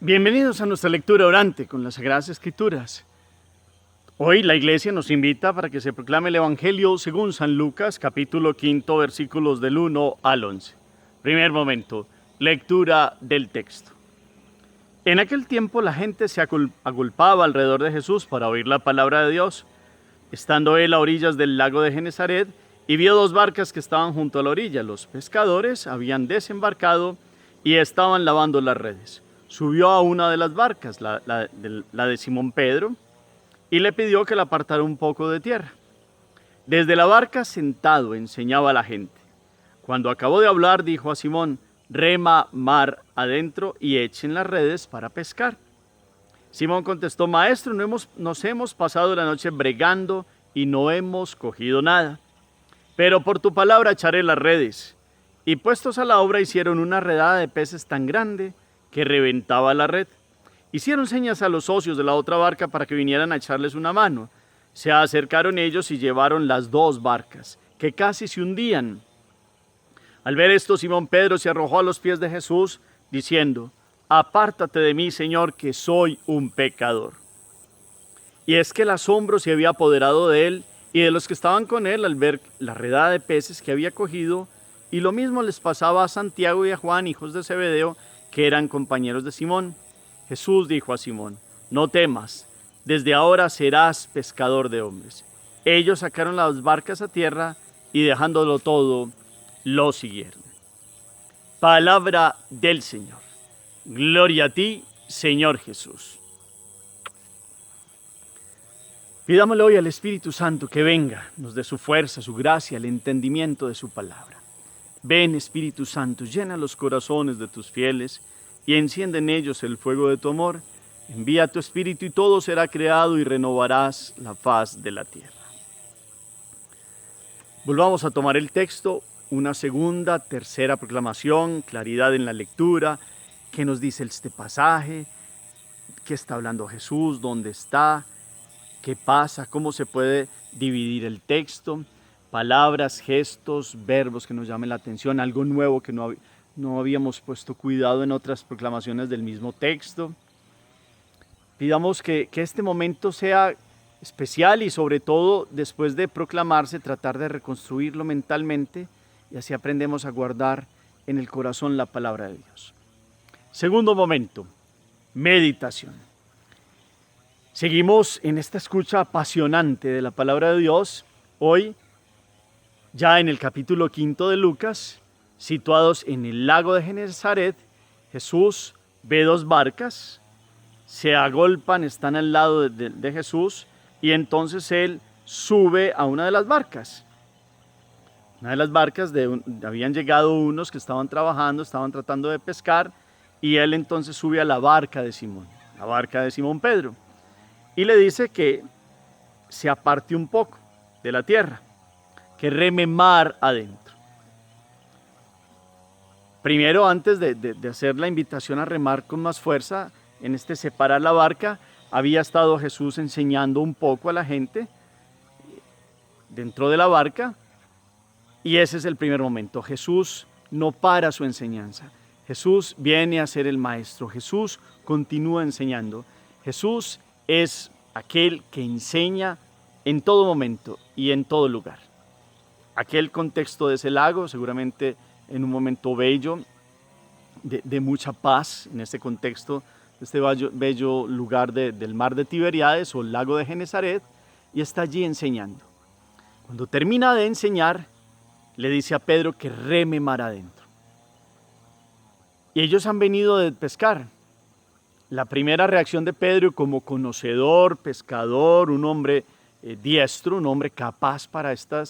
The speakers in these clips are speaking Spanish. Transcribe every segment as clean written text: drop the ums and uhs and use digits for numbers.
Bienvenidos a nuestra lectura orante con las Sagradas Escrituras. Hoy la Iglesia nos invita para que se proclame el Evangelio según San Lucas, capítulo 5, versículos del 1 al 11. Primer momento, lectura del texto. En aquel tiempo la gente se agolpaba alrededor de Jesús para oír la palabra de Dios. Estando él a orillas del lago de Genesaret, y vio dos barcas que estaban junto a la orilla. Los pescadores habían desembarcado y estaban lavando las redes. Subió a una de las barcas, la de Simón Pedro, y le pidió que la apartara un poco de tierra. Desde la barca sentado enseñaba a la gente. Cuando acabó de hablar, dijo a Simón: rema mar adentro y echen las redes para pescar. Simón contestó: Maestro, nos hemos pasado la noche bregando y no hemos cogido nada. Pero por tu palabra echaré las redes. Y puestos a la obra hicieron una redada de peces tan grande que reventaba la red. Hicieron señas a los socios de la otra barca para que vinieran a echarles una mano. Se acercaron ellos y llevaron las dos barcas, que casi se hundían. Al ver esto, Simón Pedro se arrojó a los pies de Jesús, diciendo: Apártate de mí, Señor, que soy un pecador. Y es que el asombro se había apoderado de él y de los que estaban con él al ver la redada de peces que había cogido, y lo mismo les pasaba a Santiago y a Juan, hijos de Zebedeo, que eran compañeros de Simón. Jesús dijo a Simón: No temas, desde ahora serás pescador de hombres. Ellos sacaron las barcas a tierra y dejándolo todo, lo siguieron. Palabra del Señor. Gloria a ti, Señor Jesús. Pidámosle hoy al Espíritu Santo que venga, nos dé su fuerza, su gracia, el entendimiento de su palabra. Ven, Espíritu Santo, llena los corazones de tus fieles y enciende en ellos el fuego de tu amor. Envía tu Espíritu y todo será creado y renovarás la faz de la tierra. Volvamos a tomar el texto, una segunda, tercera proclamación, claridad en la lectura. ¿Qué nos dice este pasaje? ¿Qué está hablando Jesús? ¿Dónde está? ¿Qué pasa? ¿Cómo se puede dividir el texto? Palabras, gestos, verbos que nos llamen la atención, algo nuevo que no habíamos puesto cuidado en otras proclamaciones del mismo texto. Pidamos que este momento sea especial y sobre todo después de proclamarse, tratar de reconstruirlo mentalmente y así aprendemos a guardar en el corazón la palabra de Dios. Segundo momento, meditación. Seguimos en esta escucha apasionante de la palabra de Dios, hoy ya en el capítulo 5 de Lucas, situados en el lago de Genesaret. Jesús ve dos barcas, se agolpan, están al lado de Jesús, y entonces él sube a una de las barcas. Una de las barcas, habían llegado unos que estaban trabajando, estaban tratando de pescar, y él entonces sube a la barca de Simón, la barca de Simón Pedro, y le dice que se aparte un poco de la tierra, que reme mar adentro. Primero, antes de hacer la invitación a remar con más fuerza, en separar la barca, había estado Jesús enseñando un poco a la gente dentro de la barca, y ese es el primer momento. Jesús no para su enseñanza. Jesús viene a ser el maestro. Jesús continúa enseñando. Jesús es aquel que enseña en todo momento y en todo lugar. Aquel contexto de ese lago, seguramente en un momento bello, de mucha paz, en este contexto, este bello lugar del mar de Tiberíades o el lago de Genesaret, y está allí enseñando. Cuando termina de enseñar, le dice a Pedro que reme mar adentro. Y ellos han venido de pescar. La primera reacción de Pedro, como conocedor, pescador, un hombre diestro, un hombre capaz para esta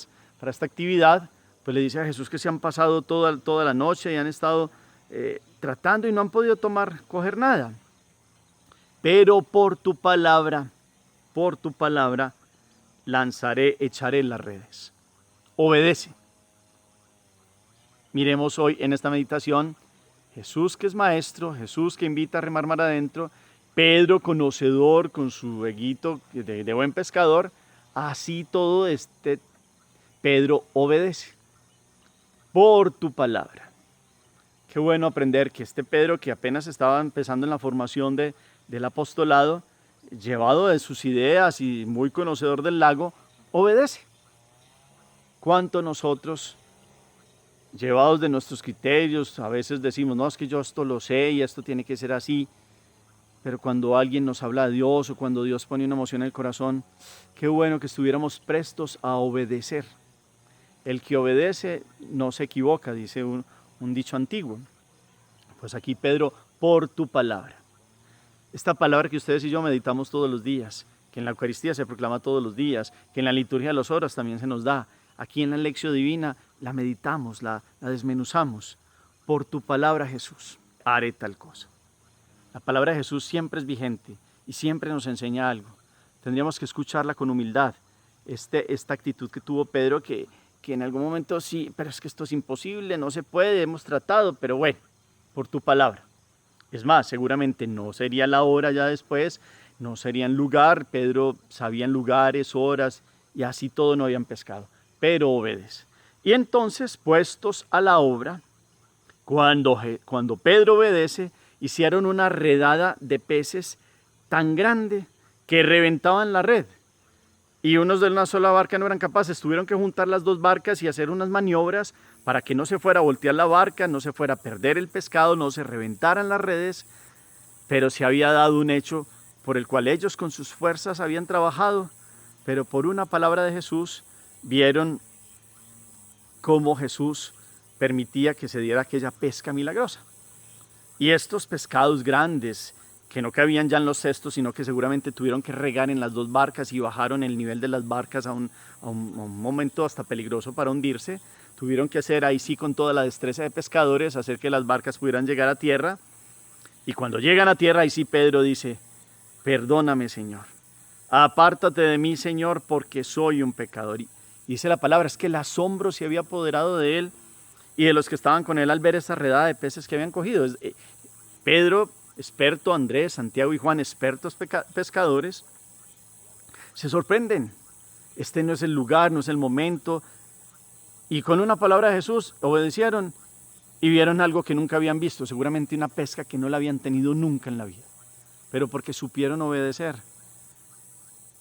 actividad, pues le dice a Jesús que se han pasado toda la noche y han estado tratando y no han podido coger nada. Pero por tu palabra, echaré las redes. Obedece. Miremos hoy en esta meditación Jesús que es maestro, Jesús que invita a remar mar adentro, Pedro conocedor con su eguito de buen pescador. Así todo Pedro obedece por tu palabra. Qué bueno aprender que este Pedro, que apenas estaba empezando en la formación del apostolado, llevado de sus ideas y muy conocedor del lago, obedece. ¿Cuánto nosotros, llevados de nuestros criterios, a veces decimos, no, es que yo esto lo sé y esto tiene que ser así? Pero cuando alguien nos habla de Dios o cuando Dios pone una emoción en el corazón, qué bueno que estuviéramos prestos a obedecer. El que obedece no se equivoca, dice un dicho antiguo. Pues aquí Pedro, por tu palabra. Esta palabra que ustedes y yo meditamos todos los días, que en la Eucaristía se proclama todos los días, que en la liturgia de las horas también se nos da. Aquí en la Lección Divina la meditamos, la desmenuzamos. Por tu palabra, Jesús, haré tal cosa. La palabra de Jesús siempre es vigente y siempre nos enseña algo. Tendríamos que escucharla con humildad. Esta actitud que tuvo Pedro, que en algún momento sí, pero es que esto es imposible, no se puede, hemos tratado, pero bueno, por tu palabra. Es más, seguramente no sería la hora ya después, no sería en lugar, Pedro sabía en lugares, horas, y así todo no habían pescado, pero obedece. Y entonces, puestos a la obra, cuando Pedro obedece, hicieron una redada de peces tan grande que reventaban la red. Y unos de una sola barca no eran capaces, tuvieron que juntar las dos barcas y hacer unas maniobras para que no se fuera a voltear la barca, no se fuera a perder el pescado, no se reventaran las redes, pero se había dado un hecho por el cual ellos con sus fuerzas habían trabajado, pero por una palabra de Jesús vieron cómo Jesús permitía que se diera aquella pesca milagrosa. Y estos pescados grandes, que no cabían ya en los cestos, sino que seguramente tuvieron que regar en las dos barcas y bajaron el nivel de las barcas a un momento hasta peligroso para hundirse, tuvieron que hacer ahí sí con toda la destreza de pescadores, hacer que las barcas pudieran llegar a tierra. Y cuando llegan a tierra, ahí sí Pedro dice, perdóname, Señor, apártate de mí, Señor, porque soy un pecador. Y dice la palabra, es que el asombro se había apoderado de él y de los que estaban con él al ver esa redada de peces que habían cogido. Pedro, experto, Andrés, Santiago y Juan, expertos pescadores, se sorprenden. Este no es el lugar, no es el momento. Y con una palabra de Jesús obedecieron y vieron algo que nunca habían visto, seguramente una pesca que no la habían tenido nunca en la vida, pero porque supieron obedecer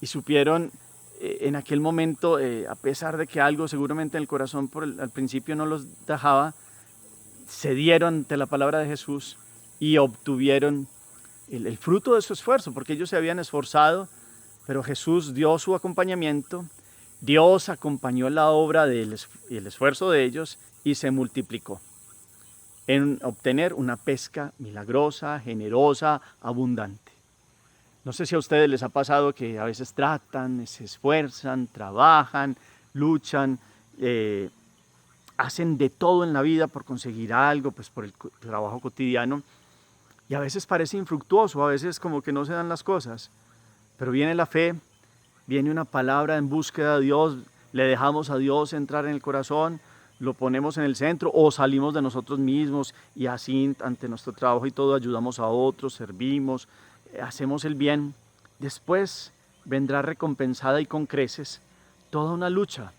y supieron en aquel momento, a pesar de que algo seguramente en el corazón al principio no los dejaba, se dieron ante la palabra de Jesús y obtuvieron el fruto de su esfuerzo, porque ellos se habían esforzado, pero Jesús dio su acompañamiento, Dios acompañó la obra y el esfuerzo de ellos y se multiplicó en obtener una pesca milagrosa, generosa, abundante. No sé si a ustedes les ha pasado que a veces tratan, se esfuerzan, trabajan, luchan, hacen de todo en la vida por conseguir algo, pues por el trabajo cotidiano, y a veces parece infructuoso, a veces como que no se dan las cosas, pero viene la fe, viene una palabra en búsqueda de Dios, le dejamos a Dios entrar en el corazón, lo ponemos en el centro o salimos de nosotros mismos y así ante nuestro trabajo y todo ayudamos a otros, servimos, hacemos el bien. Después vendrá recompensada y con creces toda una lucha,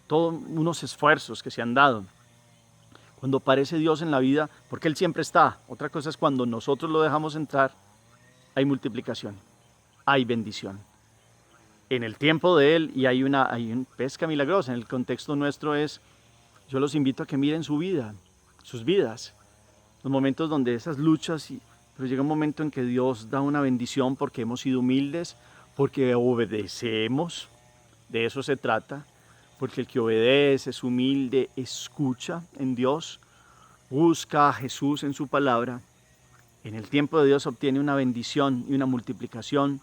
todos unos esfuerzos que se han dado. Cuando aparece Dios en la vida, porque Él siempre está. Otra cosa es cuando nosotros lo dejamos entrar, hay multiplicación, hay bendición. En el tiempo de Él y hay una pesca milagrosa. En el contexto nuestro yo los invito a que miren su vida, sus vidas, los momentos donde esas luchas, pero llega un momento en que Dios da una bendición porque hemos sido humildes, porque obedecemos, de eso se trata, porque el que obedece, es humilde, escucha en Dios, busca a Jesús en su palabra, en el tiempo de Dios obtiene una bendición y una multiplicación,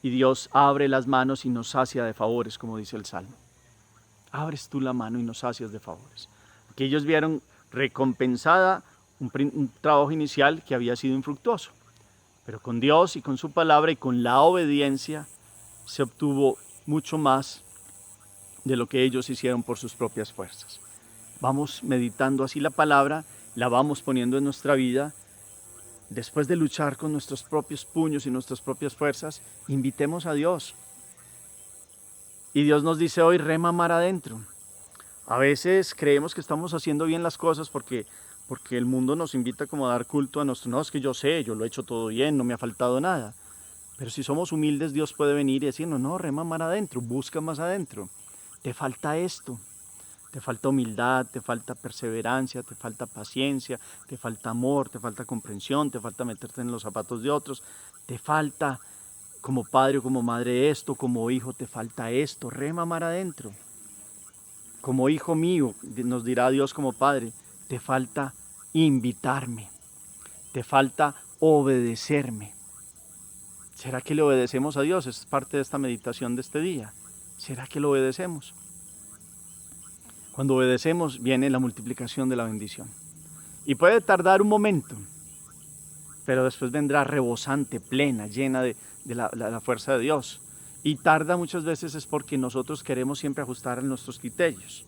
y Dios abre las manos y nos sacia de favores, como dice el Salmo. Abres tú la mano y nos sacias de favores. Aquí ellos vieron recompensada un trabajo inicial que había sido infructuoso, pero con Dios y con su palabra y con la obediencia se obtuvo mucho más de lo que ellos hicieron por sus propias fuerzas. Vamos meditando así la palabra, la vamos poniendo en nuestra vida. Después de luchar con nuestros propios puños y nuestras propias fuerzas, invitemos a Dios. Y Dios nos dice hoy, rema mar adentro. A veces creemos que estamos haciendo bien las cosas porque porque el mundo nos invita como a dar culto a nuestro, no, es que yo sé, yo lo he hecho todo bien, no me ha faltado nada. Pero si somos humildes, Dios puede venir y decirnos, no, rema más adentro, busca más adentro. Te falta esto, te falta humildad, te falta perseverancia, te falta paciencia, te falta amor, te falta comprensión, te falta meterte en los zapatos de otros, te falta como padre o como madre esto, como hijo te falta esto, rema más adentro. Como hijo mío, nos dirá Dios como padre, te falta invitarme, te falta obedecerme. ¿Será que le obedecemos a Dios? Es parte de esta meditación de este día. ¿Será que lo obedecemos? Cuando obedecemos viene la multiplicación de la bendición. Y puede tardar un momento, pero después vendrá rebosante, plena, llena de la fuerza de Dios. Y tarda muchas veces es porque nosotros queremos siempre ajustar a nuestros criterios.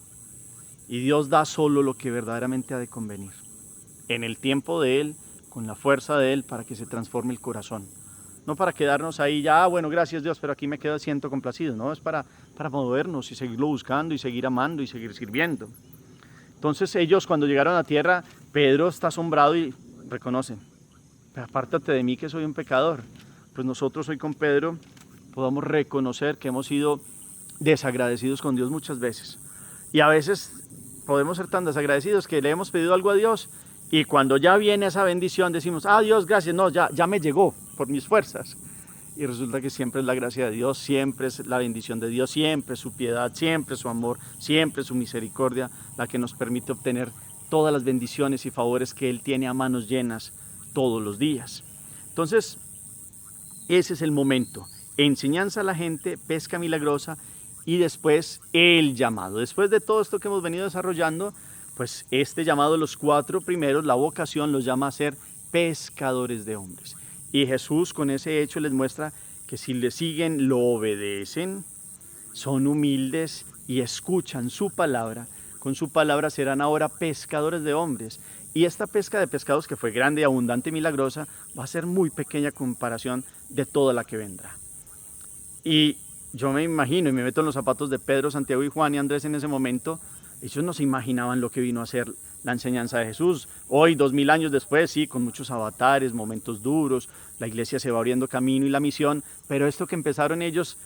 Y Dios da solo lo que verdaderamente ha de convenir. En el tiempo de Él, con la fuerza de Él, para que se transforme el corazón. No para quedarnos ahí ya, bueno, gracias Dios, pero aquí me quedo siento complacido. No, es para movernos y seguirlo buscando y seguir amando y seguir sirviendo. Entonces ellos cuando llegaron a tierra, Pedro está asombrado y reconoce, apártate de mí que soy un pecador. Pues nosotros hoy con Pedro podamos reconocer que hemos sido desagradecidos con Dios muchas veces. Y a veces podemos ser tan desagradecidos que le hemos pedido algo a Dios y cuando ya viene esa bendición decimos, Dios, gracias, no, ya me llegó por mis fuerzas. Y resulta que siempre es la gracia de Dios, siempre es la bendición de Dios, siempre es su piedad, siempre es su amor, siempre es su misericordia la que nos permite obtener todas las bendiciones y favores que Él tiene a manos llenas todos los días. Entonces, ese es el momento. Enseñanza a la gente, pesca milagrosa y después el llamado. Después de todo esto que hemos venido desarrollando, pues este llamado de los 4 primeros, la vocación los llama a ser pescadores de hombres. Y Jesús con ese hecho les muestra que si le siguen, lo obedecen, son humildes y escuchan su palabra. Con su palabra serán ahora pescadores de hombres. Y esta pesca de pescados que fue grande, abundante y milagrosa, va a ser muy pequeña comparación de toda la que vendrá. Y yo me imagino y me meto en los zapatos de Pedro, Santiago y Juan y Andrés en ese momento. Ellos no se imaginaban lo que vino a ser la enseñanza de Jesús. Hoy, 2000 años después, sí, con muchos avatares, momentos duros, la iglesia se va abriendo camino y la misión, pero esto que empezaron ellos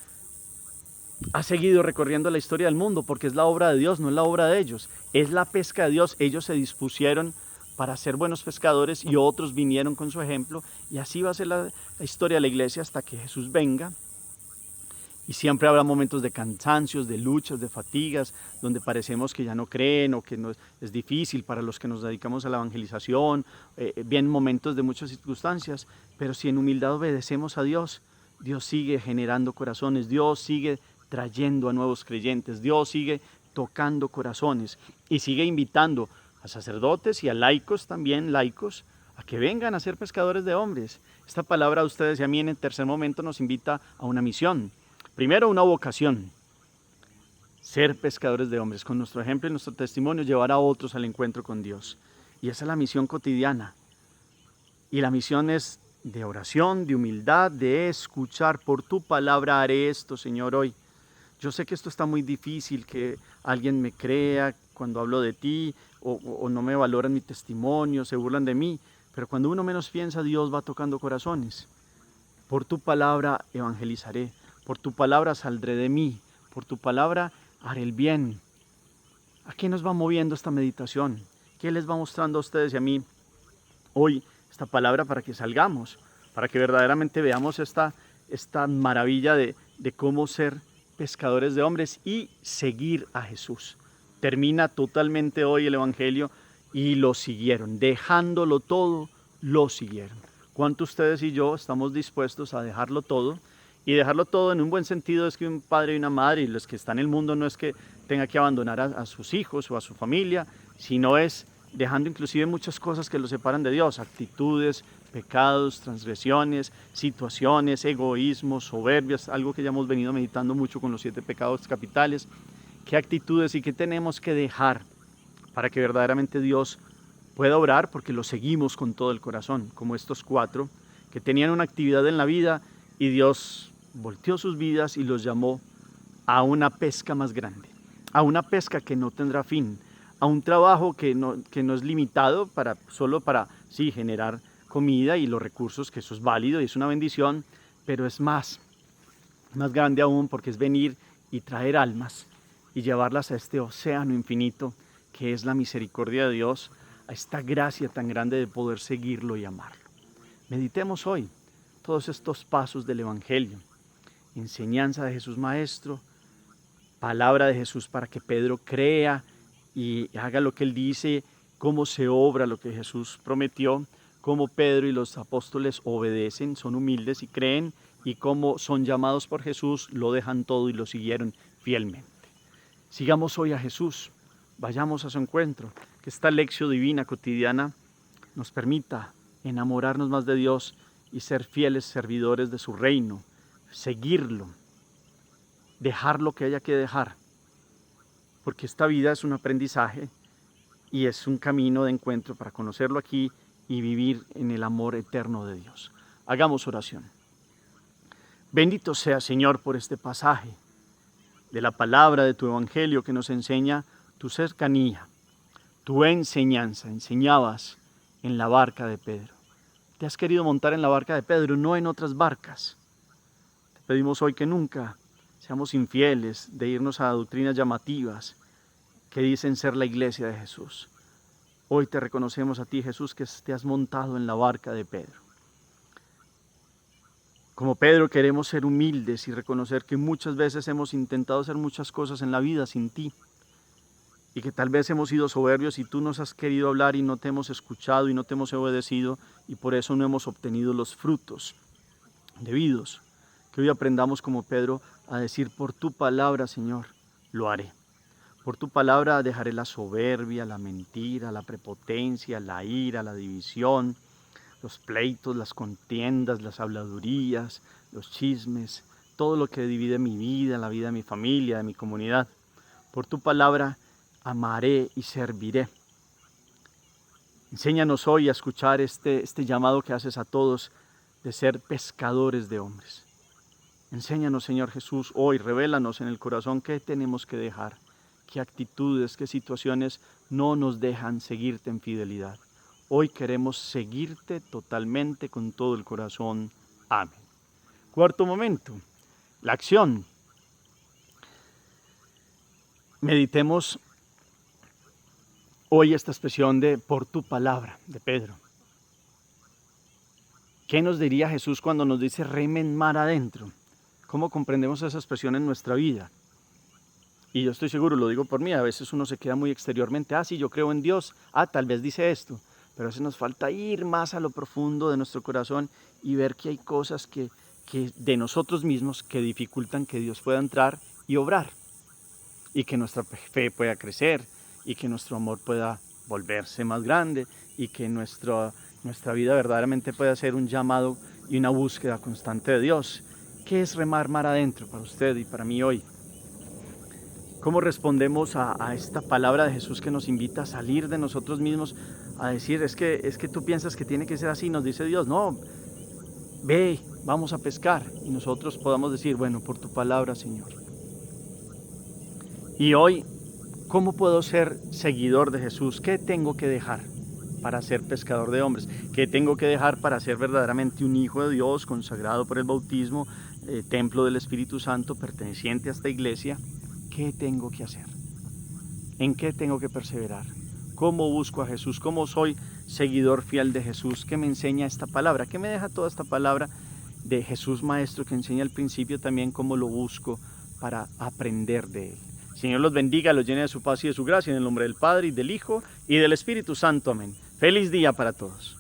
ha seguido recorriendo la historia del mundo porque es la obra de Dios, no es la obra de ellos, es la pesca de Dios. Ellos se dispusieron para ser buenos pescadores y otros vinieron con su ejemplo y así va a ser la historia de la iglesia hasta que Jesús venga. Y siempre habrá momentos de cansancios, de luchas, de fatigas, donde parecemos que ya no creen o que es difícil para los que nos dedicamos a la evangelización. Vienen momentos de muchas circunstancias, pero si en humildad obedecemos a Dios, Dios sigue generando corazones, Dios sigue trayendo a nuevos creyentes, Dios sigue tocando corazones y sigue invitando a sacerdotes y a laicos también, laicos, a que vengan a ser pescadores de hombres. Esta palabra a ustedes y a mí en el tercer momento nos invita a una misión. Primero, una vocación, ser pescadores de hombres, con nuestro ejemplo y nuestro testimonio, llevar a otros al encuentro con Dios. Y esa es la misión cotidiana. Y la misión es de oración, de humildad, de escuchar. Por tu palabra haré esto, Señor, hoy. Yo sé que esto está muy difícil, que alguien me crea cuando hablo de ti, o no me valoran mi testimonio, se burlan de mí. Pero cuando uno menos piensa, Dios va tocando corazones. Por tu palabra evangelizaré. Por tu palabra saldré de mí, por tu palabra haré el bien. ¿A qué nos va moviendo esta meditación? ¿Qué les va mostrando a ustedes y a mí hoy esta palabra para que salgamos? Para que verdaderamente veamos esta maravilla de cómo ser pescadores de hombres y seguir a Jesús. Termina totalmente hoy el Evangelio y lo siguieron, dejándolo todo, lo siguieron. ¿Cuántos ustedes y yo estamos dispuestos a dejarlo todo? Y dejarlo todo en un buen sentido es que un padre y una madre y los que están en el mundo no es que tenga que abandonar a sus hijos o a su familia, sino es dejando inclusive muchas cosas que los separan de Dios, actitudes, pecados, transgresiones, situaciones, egoísmos, soberbias, algo que ya hemos venido meditando mucho con los 7 pecados capitales. ¿Qué actitudes y qué tenemos que dejar para que verdaderamente Dios pueda obrar? Porque lo seguimos con todo el corazón, como estos 4 que tenían una actividad en la vida y Dios volteó sus vidas y los llamó a una pesca más grande, a una pesca que no tendrá fin, a un trabajo que no es limitado solo para sí, generar comida y los recursos, que eso es válido y es una bendición, pero es más grande aún porque es venir y traer almas y llevarlas a este océano infinito que es la misericordia de Dios, a esta gracia tan grande de poder seguirlo y amarlo. Meditemos hoy todos estos pasos del Evangelio, enseñanza de Jesús Maestro, palabra de Jesús para que Pedro crea y haga lo que él dice, cómo se obra lo que Jesús prometió, cómo Pedro y los apóstoles obedecen, son humildes y creen, y cómo son llamados por Jesús, lo dejan todo y lo siguieron fielmente. Sigamos hoy a Jesús, vayamos a su encuentro, que esta lección divina cotidiana nos permita enamorarnos más de Dios y ser fieles servidores de su reino, seguirlo, dejar lo que haya que dejar, porque esta vida es un aprendizaje y es un camino de encuentro para conocerlo aquí y vivir en el amor eterno de Dios. Hagamos oración. Bendito sea, Señor, por este pasaje de la palabra de tu Evangelio que nos enseña tu cercanía, tu enseñanza. Enseñabas en la barca de Pedro. Te has querido montar en la barca de Pedro, no en otras barcas. Te pedimos hoy que nunca seamos infieles de irnos a doctrinas llamativas que dicen ser la iglesia de Jesús. Hoy te reconocemos a ti, Jesús, que te has montado en la barca de Pedro. Como Pedro queremos ser humildes y reconocer que muchas veces hemos intentado hacer muchas cosas en la vida sin ti y que tal vez hemos sido soberbios y tú nos has querido hablar y no te hemos escuchado y no te hemos obedecido y por eso no hemos obtenido los frutos debidos. Que hoy aprendamos como Pedro a decir por tu palabra, Señor, lo haré. Por tu palabra dejaré la soberbia, la mentira, la prepotencia, la ira, la división, los pleitos, las contiendas, las habladurías, los chismes, todo lo que divide mi vida, la vida de mi familia, de mi comunidad. Por tu palabra amaré y serviré. Enséñanos hoy a escuchar este llamado que haces a todos de ser pescadores de hombres. Enséñanos, Señor Jesús, hoy, revélanos en el corazón qué tenemos que dejar, qué actitudes, qué situaciones no nos dejan seguirte en fidelidad. Hoy queremos seguirte totalmente con todo el corazón. Amén. Cuarto momento, la acción. Meditemos hoy esta expresión de por tu palabra de Pedro. ¿Qué nos diría Jesús cuando nos dice remen mar adentro? ¿Cómo comprendemos esa expresión en nuestra vida? Y yo estoy seguro, lo digo por mí, a veces uno se queda muy exteriormente, sí, yo creo en Dios, tal vez dice esto, pero a veces nos falta ir más a lo profundo de nuestro corazón y ver que hay cosas que de nosotros mismos que dificultan que Dios pueda entrar y obrar, y que nuestra fe pueda crecer, y que nuestro amor pueda volverse más grande, y que nuestra vida verdaderamente pueda ser un llamado y una búsqueda constante de Dios. ¿Qué es remar mar adentro para usted y para mí hoy? ¿Cómo respondemos a esta palabra de Jesús que nos invita a salir de nosotros mismos, a decir, es que tú piensas que tiene que ser así? Nos dice Dios, no, ve, vamos a pescar. Y nosotros podamos decir, bueno, por tu palabra, Señor. Y hoy, ¿cómo puedo ser seguidor de Jesús? ¿Qué tengo que dejar para ser pescador de hombres? ¿Qué tengo que dejar para ser verdaderamente un hijo de Dios, consagrado por el bautismo, templo del Espíritu Santo, perteneciente a esta iglesia? ¿Qué tengo que hacer? ¿En qué tengo que perseverar? ¿Cómo busco a Jesús? ¿Cómo soy seguidor fiel de Jesús? ¿Qué me enseña esta palabra? ¿Qué me deja toda esta palabra de Jesús Maestro que enseña al principio también cómo lo busco para aprender de Él? Señor los bendiga, los llene de su paz y de su gracia en el nombre del Padre y del Hijo y del Espíritu Santo. Amén. Feliz día para todos.